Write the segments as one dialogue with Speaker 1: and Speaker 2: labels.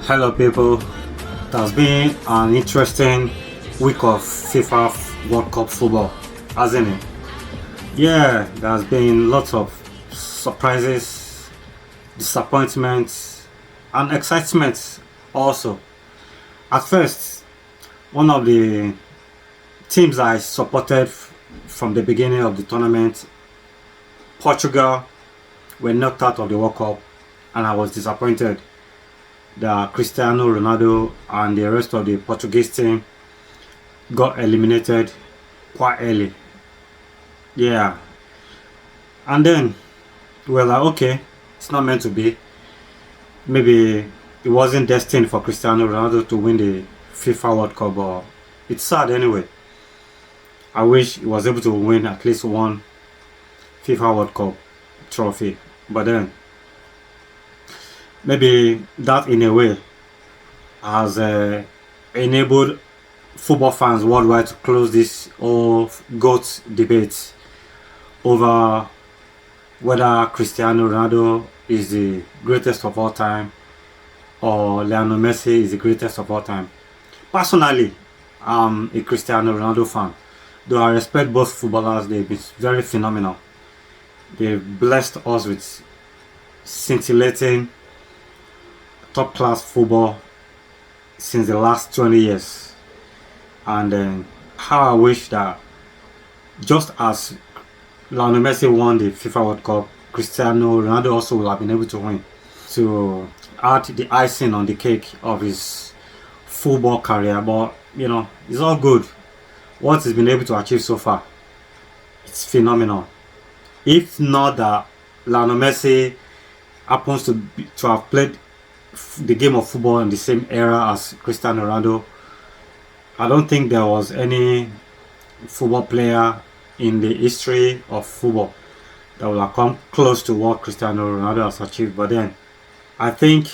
Speaker 1: Hello, people. It has been an interesting week of FIFA World Cup football, hasn't it? Yeah, there's been lots of surprises, disappointments, and excitement also. At first, one of the teams I supported from the beginning of the tournament, Portugal, were knocked out of the World Cup, and I was disappointed that Cristiano Ronaldo and the rest of the Portuguese team got eliminated quite early. Yeah, and then we were like, okay, it's not meant to be. Maybe it wasn't destined for Cristiano Ronaldo to win the FIFA World Cup, but it's sad anyway. I wish he was able to win at least one FIFA World Cup trophy, but then maybe that in a way has enabled football fans worldwide to close this whole GOAT debate over whether Cristiano Ronaldo is the greatest of all time or Lionel Messi is the greatest of all time. Personally, I'm a Cristiano Ronaldo fan. Though I respect both footballers, they've been very phenomenal. They've blessed us with scintillating top class football since the last 20 years. And how I wish that just as Lionel Messi won the FIFA World Cup, Cristiano Ronaldo also will have been able to win, to add the icing on the cake of his football career. But you know, it's all good. What he's been able to achieve so far, it's phenomenal. If not that Lionel Messi happens to have played the game of football in the same era as Cristiano Ronaldo, I don't think there was any football player in the history of football that will have come close to what Cristiano Ronaldo has achieved. But then I think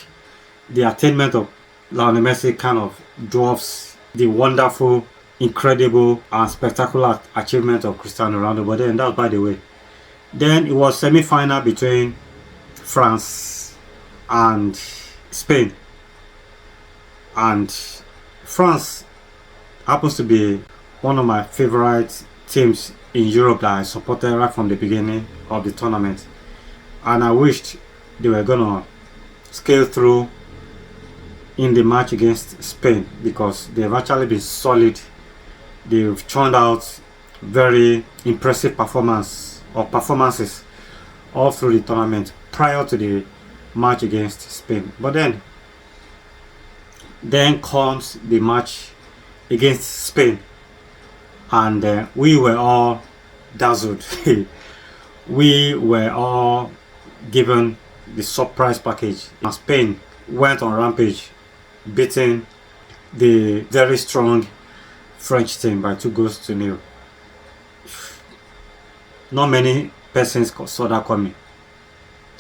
Speaker 1: the attainment of Lionel Messi kind of dwarfs the wonderful, incredible, and spectacular achievement of Cristiano Ronaldo. But then that's by the way. Then it was semi-final between France and Spain, and France happens to be one of my favorite teams in Europe that I supported right from the beginning of the tournament, and I wished they were gonna scale through in the match against Spain because they've actually been solid. They've turned out very impressive performances all through the tournament prior to the match against Spain. But then comes the match against Spain, and we were all dazzled. We were all given the surprise package. And Spain went on rampage, beating the very strong French team by 2 goals to 0. Not many persons saw that coming.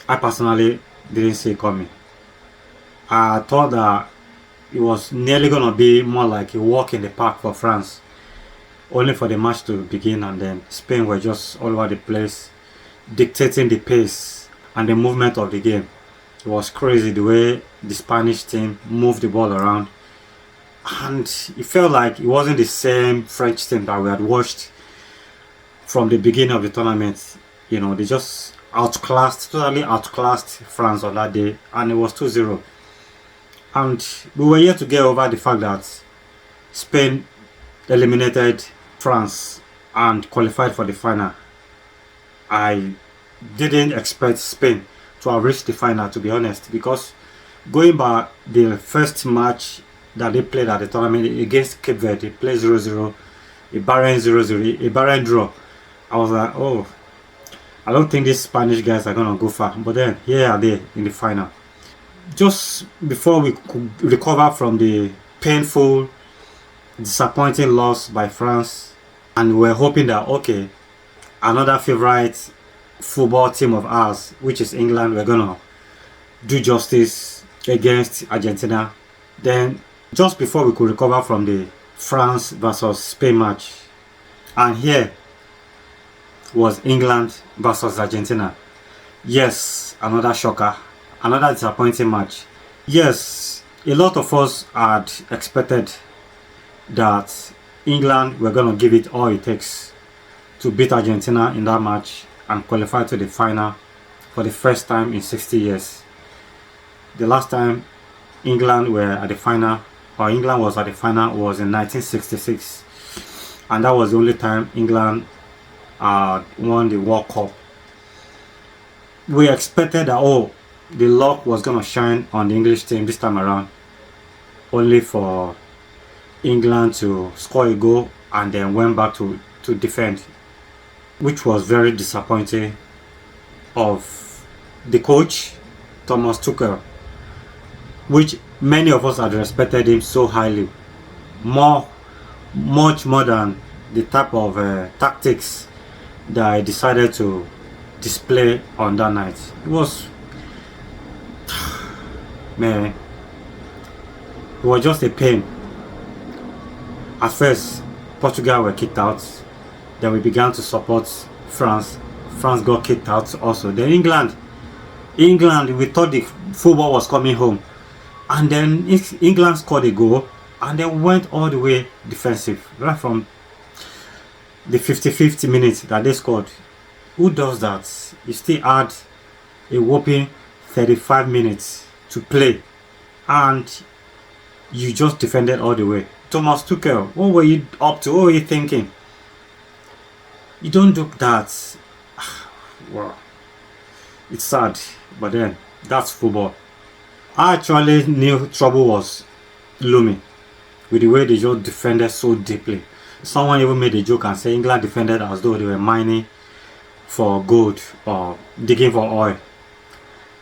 Speaker 1: I personally didn't see it coming. I thought that it was nearly going to be more like a walk in the park for France, only for the match to begin, and then Spain were just all over the place, dictating the pace and the movement of the game. It was crazy the way the Spanish team moved the ball around, and it felt like it wasn't the same French team that we had watched from the beginning of the tournament. You know, they just totally outclassed France on that day, and it was 2-0. And we were here to get over the fact that Spain eliminated France and qualified for the final. I didn't expect Spain to have reached the final, to be honest, because going by the first match that they played at the tournament against Cape Verde, they played 0-0, a barren 0-0, a barren draw. I was like, oh, I don't think these Spanish guys are gonna go far. But then here are they in the final. Just before we could recover from the painful, disappointing loss by France, and we were hoping that okay, another favorite football team of ours, which is England, we're gonna do justice against Argentina. Then just before we could recover from the France versus Spain match, and here was England versus Argentina. Yes, another shocker, another disappointing match. Yes, A lot of us had expected that England were going to give it all it takes to beat Argentina in that match and qualify to the final for the first time in 60 years. The last time England were at the final, or England was at the final, was in 1966, and that was the only time England won the World Cup. We expected that, oh, the luck was going to shine on the English team this time around, only for England to score a goal and then went back to defend, which was very disappointing of the coach, Thomas Tuchel, which many of us had respected him so highly, much more than the type of tactics that I decided to display on that night. It was, man, it was just a pain. At first, Portugal were kicked out. Then we began to support France. France got kicked out also. Then England, we thought the football was coming home. And then England scored a goal and they went all the way defensive. Right from the 55th minute that they scored. Who does that? You still had a whopping 35 minutes to play and you just defended all the way. Thomas Tuchel, what were you up to? What were you thinking? You don't do that. Wow. It's sad, but then that's football. I actually knew trouble was looming with the way they just defended so deeply. Someone even made a joke and said England defended as though they were mining for gold or digging for oil.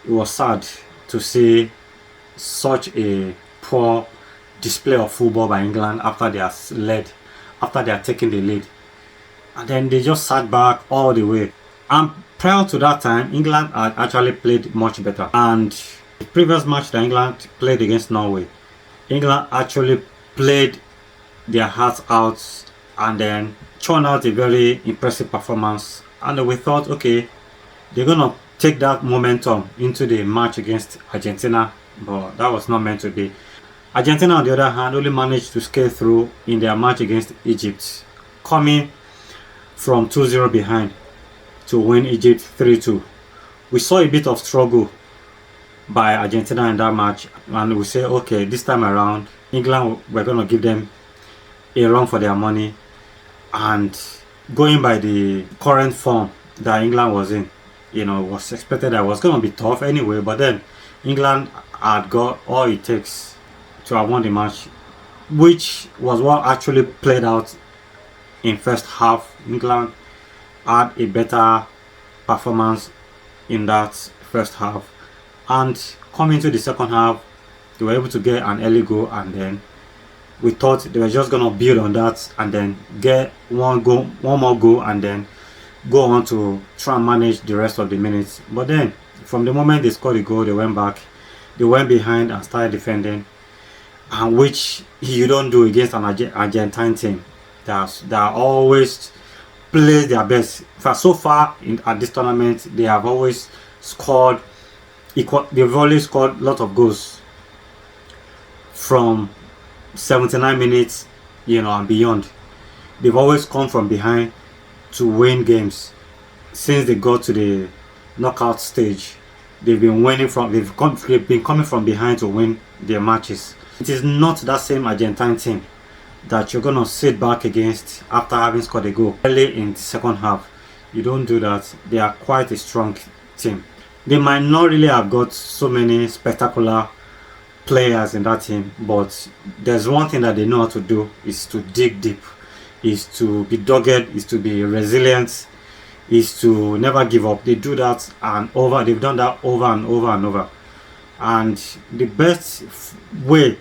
Speaker 1: It was sad to see such a poor display of football by England after they are taking the lead, and then they just sat back all the way. And prior to that time, England had actually played much better. And the previous match that England played against Norway, England actually played their hearts out and then churned out a very impressive performance. And we thought, okay, they're gonna take that momentum into the match against Argentina, but that was not meant to be. Argentina, on the other hand, only managed to scale through in their match against Egypt, coming from 2-0 behind to win Egypt 3-2. We saw a bit of struggle by Argentina in that match, and we say, okay, this time around, England, we're going to give them a run for their money. And going by the current form that England was in, it was expected that it was going to be tough anyway, but then England had got all it takes to have won the match, which was what actually played out in first half. England had a better performance in that first half, and coming to the second half, they were able to get an early goal, and then we thought they were just gonna build on that and then get one more goal, and then go on to try and manage the rest of the minutes. But then, from the moment they scored the goal, they went back, they went behind and started defending, and which you don't do against an Argentine team that always plays their best. So far at this tournament, they have always scored they've always scored a lot of goals from 79 minutes, and beyond. They've always come from behind to win games. Since they got to the knockout stage, they've been coming from behind to win their matches. It is not that same Argentine team that you're gonna sit back against after having scored a goal early in the second half. You don't do that. They are quite a strong team. They might not really have got so many spectacular players in that team, but there's one thing that they know how to do, is to dig deep, is to be dogged, is to be resilient, is to never give up. They do that they've done that over and over and over. And the best way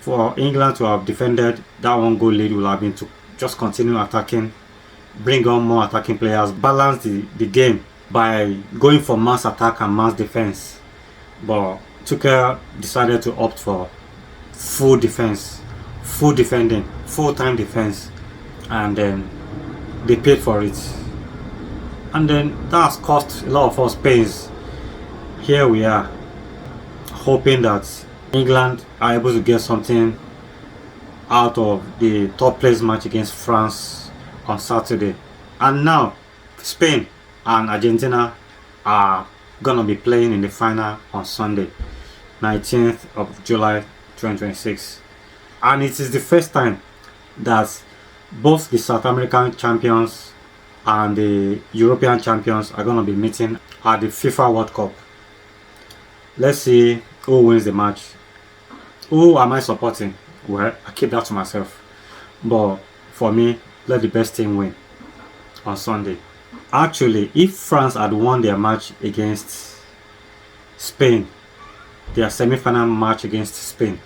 Speaker 1: for England to have defended that one goal lead will have been to just continue attacking, bring on more attacking players, balance the game by going for mass attack and mass defense. But Tuchel decided to opt for full defense, full defending, full-time defense, and then they paid for it. And then that's cost a lot of us pains. Here we are, hoping that England are able to get something out of the top place match against France on Saturday. And now Spain and Argentina are gonna be playing in the final on Sunday, 19th of July 2026. And it is the first time that both the South American champions and the European champions are gonna be meeting at the FIFA World Cup. Let's see who wins the match. Who am I supporting? Well, I keep that to myself. But for me, let the best team win on Sunday. Actually, if France had won their match against Spain, their semi-final match against Spain,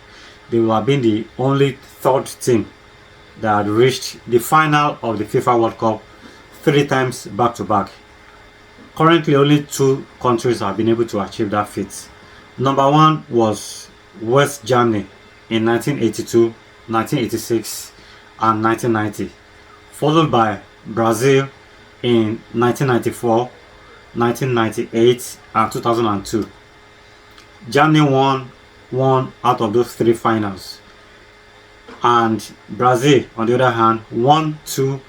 Speaker 1: they would have been the only third team that had reached the final of the FIFA World Cup 3 times back to back. Currently, only 2 countries have been able to achieve that feat. Number 1 was West Germany in 1982, 1986 and 1990, followed by Brazil in 1994, 1998 and 2002. Germany won 1 out of those 3 finals, and Brazil on the other hand won 2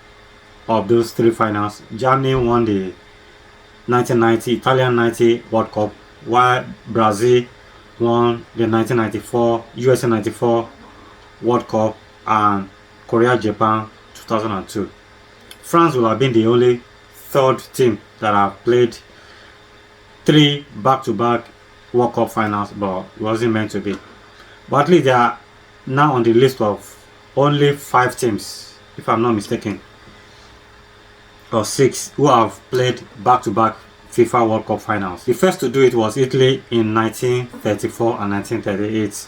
Speaker 1: of those 3 finals. Germany won the 1990 Italian 90 World Cup, while Brazil won the 1994 USA 94 World Cup and Korea Japan 2002. France will have been the only third team that have played 3 back-to-back World Cup finals, but it wasn't meant to be. But at least they are now on the list of only 5 teams, if I'm not mistaken, or 6, who have played back-to-back FIFA World Cup finals. The first to do it was Italy in 1934 and 1938,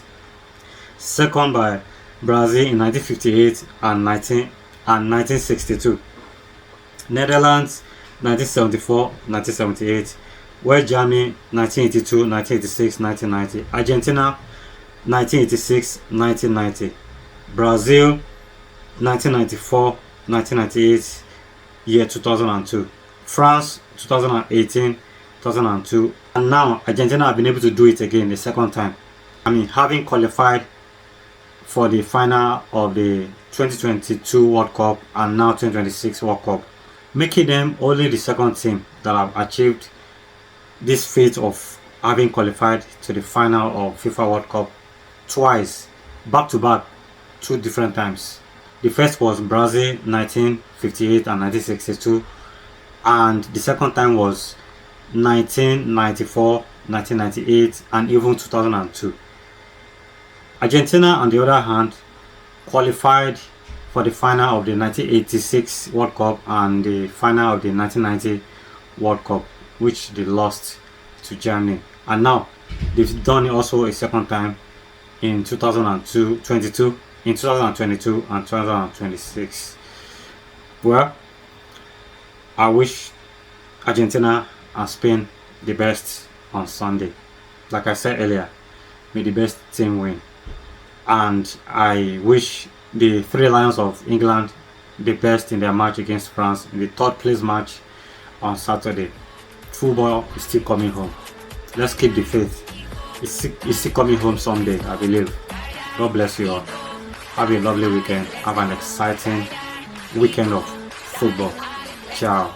Speaker 1: second by Brazil in 1958 and 1962, Netherlands 1974, 1978, West Germany 1982, 1986, 1990, Argentina 1986, 1990, Brazil 1994, 1998, year 2002, France 2018, 2002, and now Argentina have been able to do it again the second time. I mean, having qualified for the final of the 2022 World Cup and now 2026 World Cup, making them only the second team that have achieved this feat of having qualified to the final of FIFA World Cup twice, back to back, 2 different times. The first was Brazil 1958 and 1962, and the second time was 1994, 1998 and even 2002. Argentina on the other hand qualified for the final of the 1986 World Cup and the final of the 1990 World Cup, which they lost to Germany, and now they've done it also a second time in 2022 and 2026. Well, I wish Argentina and Spain the best on Sunday. Like I said earlier, may the best team win, and I wish the 3 Lions of England the best in their match against France in the 3rd place match on Saturday. Football is still coming home. Let's keep the faith. It's still coming home someday, I believe. God bless you all. Have a lovely weekend. Have an exciting weekend of football. Ciao.